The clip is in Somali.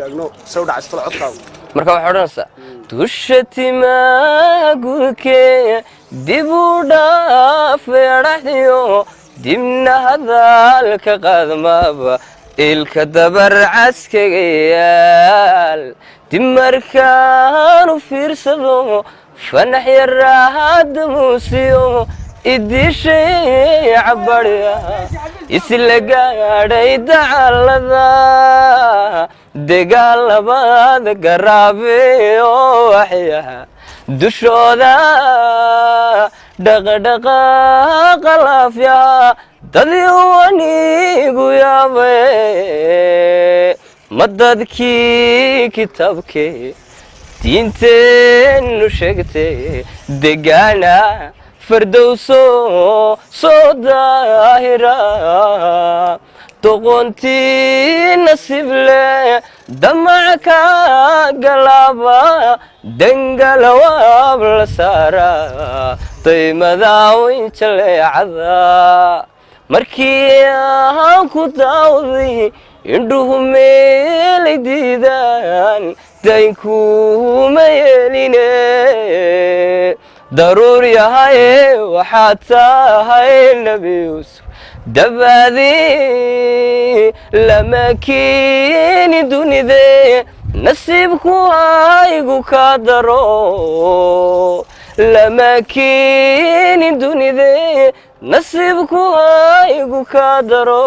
wadaagno soo dhacaysto codkaaga marka waxa odhanaysaa dushatiima gurke dib u dhaafeedhaxdiyo dibna hadalka qaadmaba ilka dabar caskagayaal dib markaanu fiirsado fanax yaraahada muusiyo idishay cabadya isla gaadhay dacalada dagaal labaad garaabe oo waxyaha dushooda dhaqdhaqaaqa laafya dadii wanigu yaabay ma dadkii kitaabkee diinteennu sheegtay degaana fardowso soo daahira doqontii nasiib leh damac ka galaaba dangalawaab la saara daymadaa jaleecada markii aan ku daawday indhuhu meelay diidaan daynkuma yeeline daruur yahaye waxaad tahay nebi yuusuf dabaadii lama keeni dunide nasiibku haygu ka daro lama keeni dunide nasiibku haygu ka daro